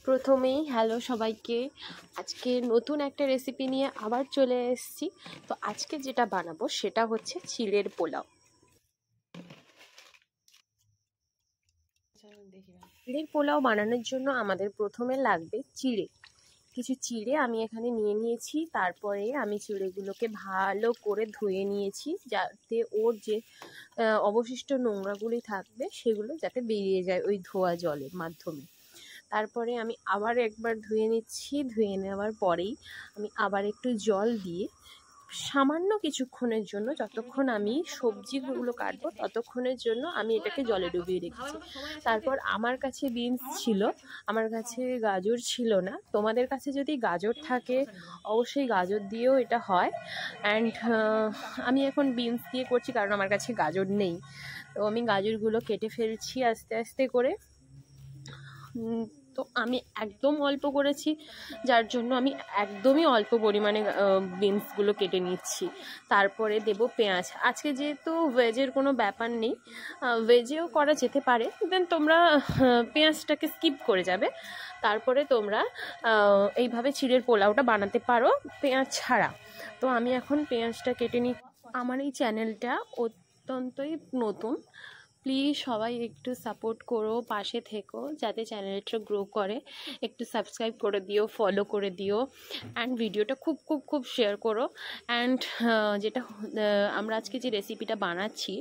প্রথমেই হ্যালো সবাইকে। আজকে নতুন একটা রেসিপি নিয়ে আবার চলে এসেছি। তো আজকে যেটা বানাবো সেটা হচ্ছে চিড়ের পোলাও। চিড়ের পোলাও বানানোর জন্য আমাদের প্রথমে লাগবে চিড়ে। কিছু চিড়ে আমি এখানে নিয়ে নিয়েছি। তারপরে আমি চিড়েগুলোকে ভালো করে ধুয়ে নিয়েছি, যাতে ওর যে অবশিষ্ট নোংরাগুলি থাকবে সেগুলো যাতে বেরিয়ে যায় ওই ধোয়া জলের মাধ্যমে। তারপরে আমি আবার একবার ধুয়ে নিচ্ছি। ধুয়ে নেওয়ার পরেই আমি আবার একটু জল দিয়ে সামান্য কিছুক্ষণের জন্য, যতক্ষণ আমি সবজিগুলো কাটবো ততক্ষণের জন্য আমি এটাকে জলে ডুবিয়ে রেখেছি। তারপর আমার কাছে বিনস ছিল, আমার কাছে গাজর ছিল না। তোমাদের কাছে যদি গাজর থাকে অবশ্যই গাজর দিয়েও এটা হয়। অ্যান্ড আমি এখন বিনস দিয়ে করছি কারণ আমার কাছে গাজর নেই। তো আমি গাজরগুলো কেটে ফেলছি আস্তে আস্তে করে। তো আমি একদম অল্প করেছি, যার জন্য আমি একদমই অল্প পরিমাণে বিনসগুলো কেটে নিচ্ছি। তারপরে দেব পেঁয়াজ। আজকে যেহেতু ভেজের কোনো ব্যাপার নেই, ভেজেও করা যেতে পারে, দেন তোমরা পেঁয়াজটাকে স্কিপ করে যাবে। তারপরে তোমরা এইভাবে চিড়ের পোলাওটা বানাতে পারো পেঁয়াজ ছাড়া। তো আমি এখন পেঁয়াজটা কেটে নিই। আমার এই চ্যানেলটা অত্যন্তই নতুন, প্লিজ সবাই একটু সাপোর্ট করো, পাশে থেকো যাতে চ্যানেলটা গ্রো করে। একটু সাবস্ক্রাইব করে দিও, ফলো করে দিও, অ্যান্ড ভিডিওটা খুব খুব খুব শেয়ার করো। অ্যান্ড যেটা আমরা আজকে যে রেসিপিটা বানাচ্ছি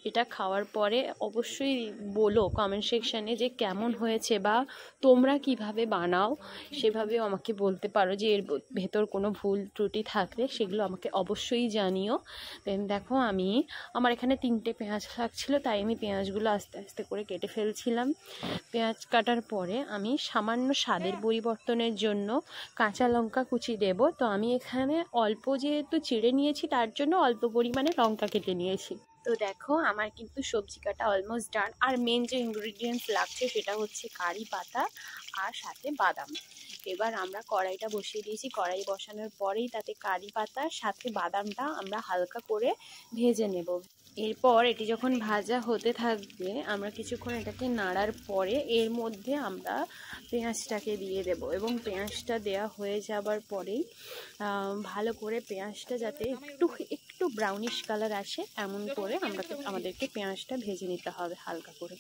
এটা খাওয়ার পরে অবশ্যই বলো কমেন্ট সেকশানে যে কেমন হয়েছে, বা তোমরা কিভাবে বানাও সেভাবেও আমাকে বলতে পারো, যে এর ভেতর কোনো ভুল ত্রুটি থাকলে সেগুলো আমাকে অবশ্যই জানিও। দেন দেখো আমার এখানে 3টে পেঁয়াজ লাগছিলো, তাই আমি পেঁয়াজগুলো আস্তে আস্তে করে কেটে ফেলছিলাম। পেঁয়াজ কাটার পরে আমি সামান্য স্বাদের পরিবর্তনের জন্য কাঁচা লঙ্কা কুচি দেব। তো আমি এখানে অল্প যেহেতু চিড়ে নিয়েছি তার জন্য অল্প পরিমাণে লঙ্কা কেটে নিয়েছি। তো দেখো আমার কিন্তু সবজি কাটা অলমোস্ট ডান। আর মেন যে ইনগ্রিডিয়েন্টস লাগছে সেটা হচ্ছে কারি পাতা আর সাথে বাদাম। এবার আমরা কড়াইটা বসিয়ে দিয়েছি। কড়াই বসানোর পরেই তাতে কারি পাতার সাথে বাদামটা আমরা হালকা করে ভেজে নেব। এরপর এটি যখন ভাজা হতে থাকবে আমরা কিছুক্ষণ এটাকে নাড়ার পরে এর মধ্যে আমরা পেঁয়াজটাকে দিয়ে দেব, এবং পেঁয়াজটা দেওয়া হয়ে যাবার পরেই ভালো করে পেঁয়াজটা যাতে একটু ব্রাউনিশ কালার আসে এমন করে আমাদেরকে পেঁয়াজটা ভেজে নিতে হবে হালকা করে।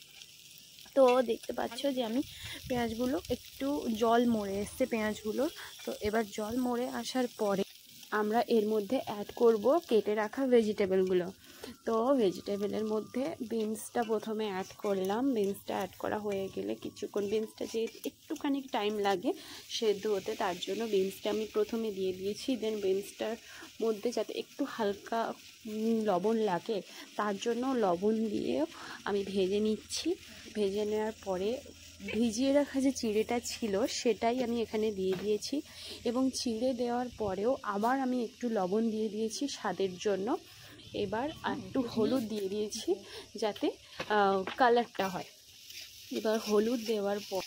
তো দেখতে পাচ্ছ যে আমি পেঁয়াজগুলো একটু জল মরে এসছে পেঁয়াজগুলো। তো এবার জল মরে আসার পরে আমরা এর মধ্যে অ্যাড করব কেটে রাখা ভেজিটেবলগুলো। তো ভেজিটেবলের মধ্যে বিনসটা প্রথমে অ্যাড করলাম। বিনসটা অ্যাড করা হয়ে গেলে কিছুক্ষণ, বিনসটা যে একটুখানি টাইম লাগে সেদ্ধ হতে, তার জন্য বিনসটা আমি প্রথমে দিয়ে দিয়েছি। দেন বিনসটার মধ্যে যাতে একটু হালকা লবণ লাগে তার জন্য লবণ দিয়েও আমি ভেজে নিচ্ছি। ভেজে নেওয়ার পরে ভিজিয়ে রাখা যে চিড়েটা ছিল সেটাই আমি এখানে দিয়ে দিয়েছি, এবং চিড়ে দেওয়ার পরেও আবার আমি একটু লবণ দিয়ে দিয়েছি স্বাদের জন্য। এবার একটু হলুদ দিয়ে দিয়েছি যাতে কালারটা হয়। এবার হলুদ দেওয়ার পর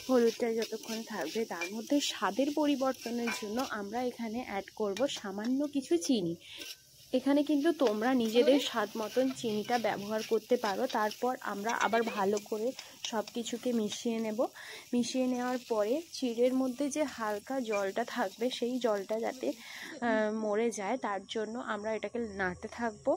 হলুদটা যতক্ষণ থাকবে তার মধ্যে স্বাদের পরিবর্তনের জন্য আমরা এখানে অ্যাড করব সামান্য কিছু চিনি। এখানে কিন্তু তোমরা নিজেদের স্বাদ মতন চিনিটা ব্যবহার করতে পারো। তারপর আমরা আবার ভালো করে সব কিছুকে মিশিয়ে নেব। মিশিয়ে নেওয়ার পরে চিড়ের মধ্যে যে হালকা জলটা থাকবে সেই জলটা যাতে মরে যায় তার জন্য আমরা এটাকে নাড়তে থাকবো।